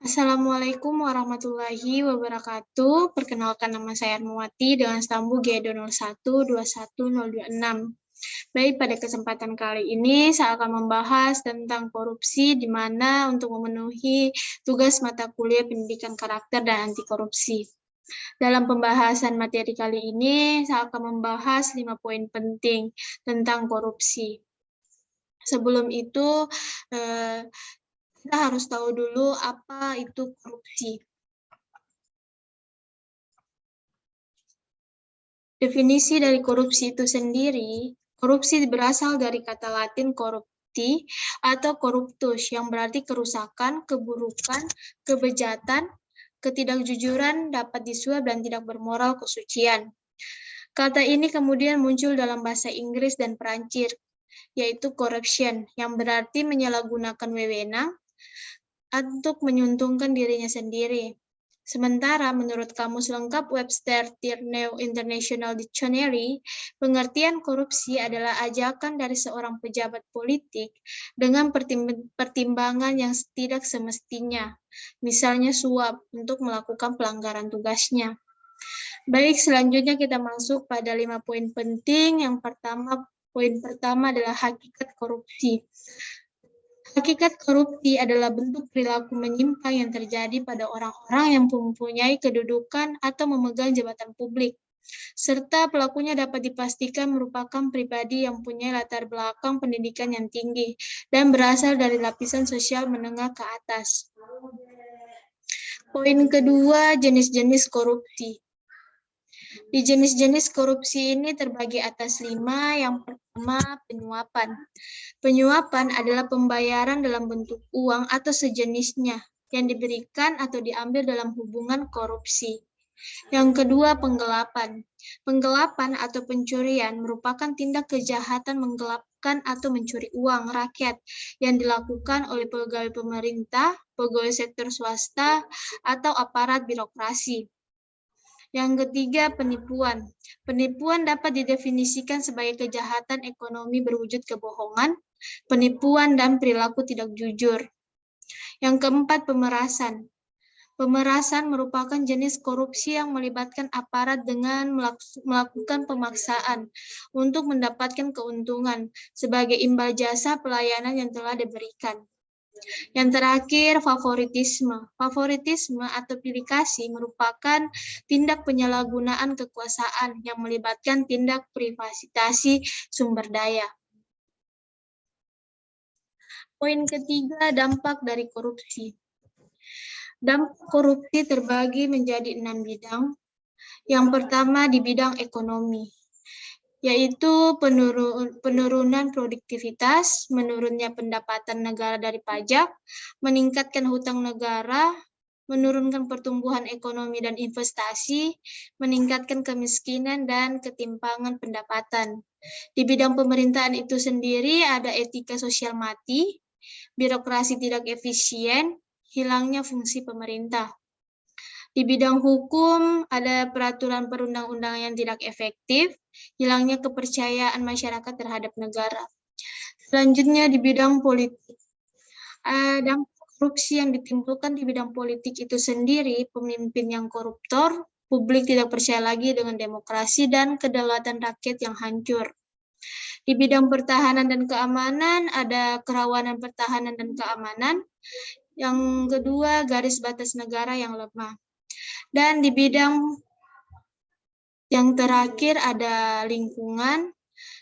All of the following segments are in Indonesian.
Assalamualaikum warahmatullahi wabarakatuh. Perkenalkan, nama saya Armawati dengan stambu G201-21026. Baik, pada kesempatan kali ini saya akan membahas tentang korupsi, di mana untuk memenuhi tugas mata kuliah pendidikan karakter dan anti korupsi. Dalam pembahasan materi kali ini, saya akan membahas 5 poin penting tentang korupsi. Sebelum itu, kita harus tahu dulu apa itu korupsi. Definisi dari korupsi itu sendiri, korupsi berasal dari kata Latin corrupti atau corruptus, yang berarti kerusakan, keburukan, kebejatan, ketidakjujuran, dapat disuap, dan tidak bermoral kesucian. Kata ini kemudian muncul dalam bahasa Inggris dan Perancis, yaitu corruption, yang berarti menyalahgunakan wewenang untuk menyuntungkan dirinya sendiri. Sementara menurut Kamus Lengkap Webster Tierney International Dictionary, pengertian korupsi adalah ajakan dari seorang pejabat politik dengan pertimbangan yang tidak semestinya, misalnya suap untuk melakukan pelanggaran tugasnya. Baik, selanjutnya kita masuk pada 5 poin penting. Poin pertama adalah hakikat korupsi. Hakikat korupsi adalah bentuk perilaku menyimpang yang terjadi pada orang-orang yang mempunyai kedudukan atau memegang jabatan publik, serta pelakunya dapat dipastikan merupakan pribadi yang punya latar belakang pendidikan yang tinggi dan berasal dari lapisan sosial menengah ke atas. Poin kedua, jenis-jenis korupsi. Di jenis-jenis korupsi ini terbagi atas 5. Yang pertama, penyuapan. Penyuapan adalah pembayaran dalam bentuk uang atau sejenisnya yang diberikan atau diambil dalam hubungan korupsi. Yang kedua, penggelapan. Penggelapan atau pencurian merupakan tindak kejahatan menggelapkan atau mencuri uang rakyat yang dilakukan oleh pegawai pemerintah, pegawai sektor swasta, atau aparat birokrasi. Yang ketiga, penipuan. Penipuan dapat didefinisikan sebagai kejahatan ekonomi berwujud kebohongan, penipuan, dan perilaku tidak jujur. Yang keempat, pemerasan. Pemerasan merupakan jenis korupsi yang melibatkan aparat dengan melakukan pemaksaan untuk mendapatkan keuntungan sebagai imbal jasa pelayanan yang telah diberikan. Yang terakhir, favoritisme. Favoritisme atau pilih kasih merupakan tindak penyalahgunaan kekuasaan yang melibatkan tindak privatisasi sumber daya. Poin ketiga, dampak dari korupsi. Dampak korupsi terbagi menjadi 6 bidang. Yang pertama di bidang ekonomi, yaitu penurunan produktivitas, menurunnya pendapatan negara dari pajak, meningkatkan hutang negara, menurunkan pertumbuhan ekonomi dan investasi, meningkatkan kemiskinan dan ketimpangan pendapatan. Di bidang pemerintahan itu sendiri ada etika sosial mati, birokrasi tidak efisien, hilangnya fungsi pemerintah. Di bidang hukum ada peraturan perundang-undangan yang tidak efektif, hilangnya kepercayaan masyarakat terhadap negara. Selanjutnya di bidang politik. Dampak korupsi yang ditimbulkan di bidang politik itu sendiri, pemimpin yang koruptor, publik tidak percaya lagi dengan demokrasi, dan kedaulatan rakyat yang hancur. Di bidang pertahanan dan keamanan ada kerawanan pertahanan dan keamanan. Yang kedua, garis batas negara yang lemah. Dan di bidang yang terakhir ada lingkungan.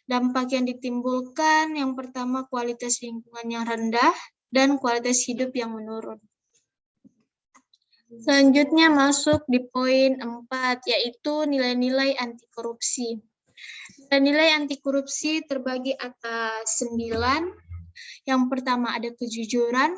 Dampak yang ditimbulkan yang pertama kualitas lingkungan yang rendah dan kualitas hidup yang menurun. Selanjutnya masuk di poin 4, yaitu nilai-nilai anti korupsi. Nilai anti korupsi terbagi atas 9. Yang pertama ada kejujuran.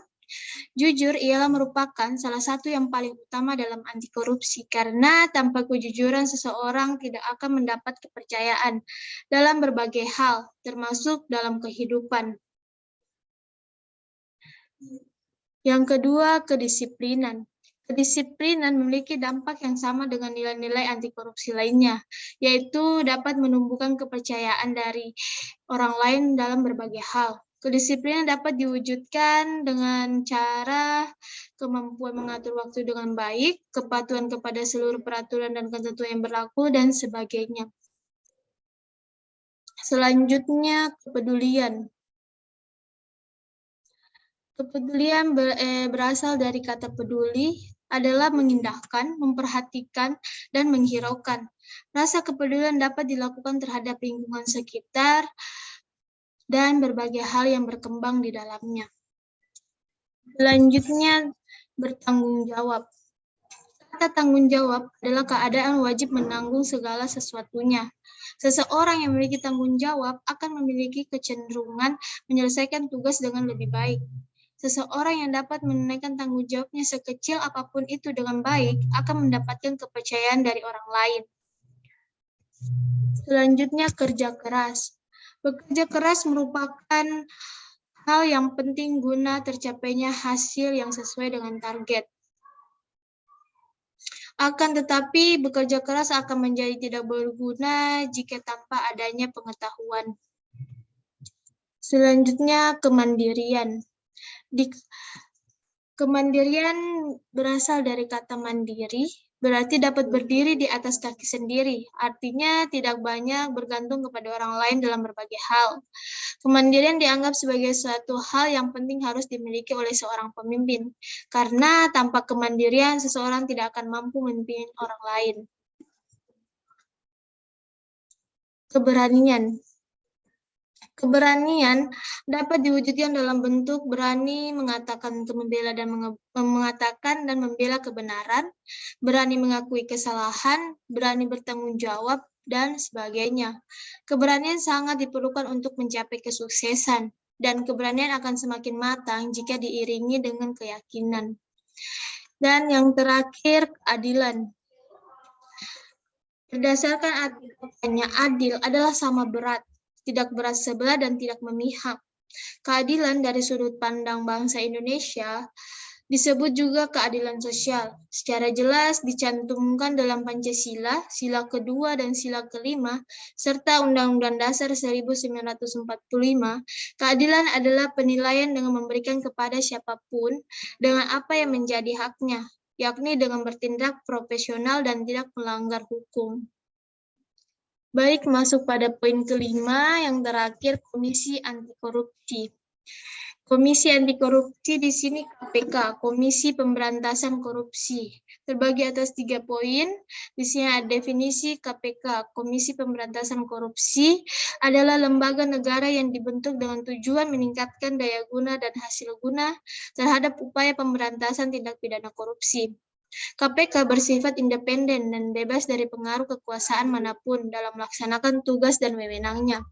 Jujur ialah merupakan salah satu yang paling utama dalam anti korupsi, karena tanpa kejujuran seseorang tidak akan mendapat kepercayaan dalam berbagai hal, termasuk dalam kehidupan. Yang kedua, kedisiplinan. Kedisiplinan memiliki dampak yang sama dengan nilai-nilai anti korupsi lainnya, yaitu dapat menumbuhkan kepercayaan dari orang lain dalam berbagai hal. Kedisiplinan dapat diwujudkan dengan cara kemampuan mengatur waktu dengan baik, kepatuhan kepada seluruh peraturan dan ketentuan yang berlaku, dan sebagainya. Selanjutnya, kepedulian. Kepedulian berasal dari kata peduli, adalah mengindahkan, memperhatikan, dan menghiraukan. Rasa kepedulian dapat dilakukan terhadap lingkungan sekitar dan berbagai hal yang berkembang di dalamnya. Selanjutnya, bertanggung jawab. Kata tanggung jawab adalah keadaan wajib menanggung segala sesuatunya. Seseorang yang memiliki tanggung jawab akan memiliki kecenderungan menyelesaikan tugas dengan lebih baik. Seseorang yang dapat menunaikan tanggung jawabnya sekecil apapun itu dengan baik akan mendapatkan kepercayaan dari orang lain. Selanjutnya, kerja keras. Bekerja keras merupakan hal yang penting guna tercapainya hasil yang sesuai dengan target. Akan tetapi, bekerja keras akan menjadi tidak berguna jika tanpa adanya pengetahuan. Selanjutnya, kemandirian. Kemandirian berasal dari kata mandiri, berarti dapat berdiri di atas kaki sendiri. Artinya tidak banyak bergantung kepada orang lain dalam berbagai hal. Kemandirian dianggap sebagai suatu hal yang penting harus dimiliki oleh seorang pemimpin, karena tanpa kemandirian seseorang tidak akan mampu memimpin orang lain. Keberanian. Keberanian dapat diwujudkan dalam bentuk berani mengatakan dan membela kebenaran, berani mengakui kesalahan, berani bertanggung jawab, dan sebagainya. Keberanian sangat diperlukan untuk mencapai kesuksesan, dan keberanian akan semakin matang jika diiringi dengan keyakinan. Dan yang terakhir, keadilan. Berdasarkan adanya adil adalah sama berat, tidak berat sebelah dan tidak memihak. Keadilan dari sudut pandang bangsa Indonesia disebut juga keadilan sosial. Secara jelas dicantumkan dalam Pancasila, Sila kedua dan Sila kelima, serta Undang-Undang Dasar 1945, keadilan adalah penilaian dengan memberikan kepada siapapun dengan apa yang menjadi haknya, yakni dengan bertindak profesional dan tidak melanggar hukum. Baik, masuk pada poin kelima, yang terakhir, Komisi Anti Korupsi. Komisi Anti Korupsi di sini KPK, Komisi Pemberantasan Korupsi. Terbagi atas 3 poin. Di sini ada definisi KPK, Komisi Pemberantasan Korupsi adalah lembaga negara yang dibentuk dengan tujuan meningkatkan daya guna dan hasil guna terhadap upaya pemberantasan tindak pidana korupsi. KPK bersifat independen dan bebas dari pengaruh kekuasaan manapun dalam melaksanakan tugas dan wewenangnya.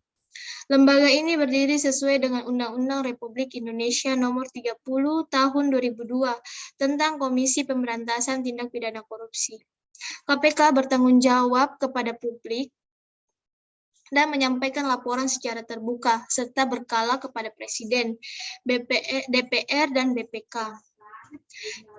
Lembaga ini berdiri sesuai dengan Undang-Undang Republik Indonesia Nomor 30 Tahun 2002 tentang Komisi Pemberantasan Tindak Pidana Korupsi. KPK bertanggung jawab kepada publik dan menyampaikan laporan secara terbuka serta berkala kepada Presiden, DPR, dan BPK.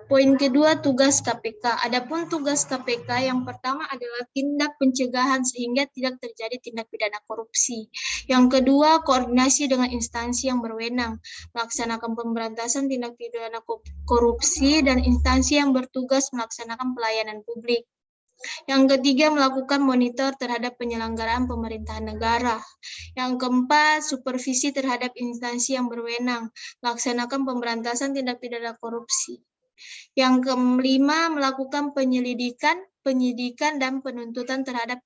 Poin kedua, tugas KPK. Adapun tugas KPK yang pertama adalah tindak pencegahan sehingga tidak terjadi tindak pidana korupsi. Yang kedua, koordinasi dengan instansi yang berwenang, melaksanakan pemberantasan tindak pidana korupsi dan instansi yang bertugas melaksanakan pelayanan publik. Yang ketiga, melakukan monitor terhadap penyelenggaraan pemerintahan negara. Yang keempat, supervisi terhadap instansi yang berwenang, melaksanakan pemberantasan tindak pidana korupsi. Yang kelima, melakukan penyidikan dan penuntutan terhadap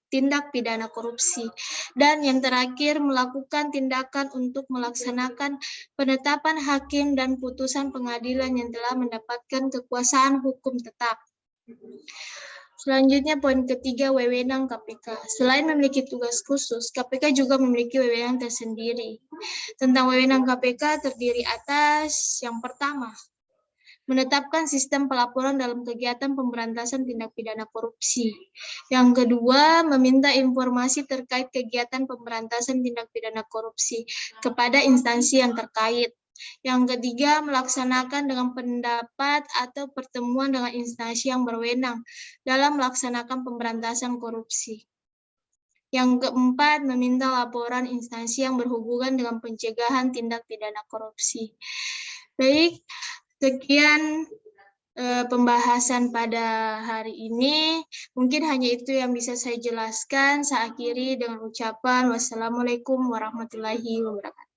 tindak pidana korupsi. Dan yang terakhir, melakukan tindakan untuk melaksanakan penetapan hakim dan putusan pengadilan yang telah mendapatkan kekuasaan hukum tetap. Selanjutnya, poin ketiga, wewenang KPK. Selain memiliki tugas khusus, KPK juga memiliki wewenang tersendiri. Tentang wewenang KPK terdiri atas yang pertama, menetapkan sistem pelaporan dalam kegiatan pemberantasan tindak pidana korupsi. Yang kedua, meminta informasi terkait kegiatan pemberantasan tindak pidana korupsi kepada instansi yang terkait. Yang ketiga, melaksanakan dengan pendapat atau pertemuan dengan instansi yang berwenang dalam melaksanakan pemberantasan korupsi. Yang keempat, meminta laporan instansi yang berhubungan dengan pencegahan tindak pidana korupsi. Baik, sekian pembahasan pada hari ini. Mungkin hanya itu yang bisa saya jelaskan. Saya akhiri dengan ucapan wassalamualaikum warahmatullahi wabarakatuh.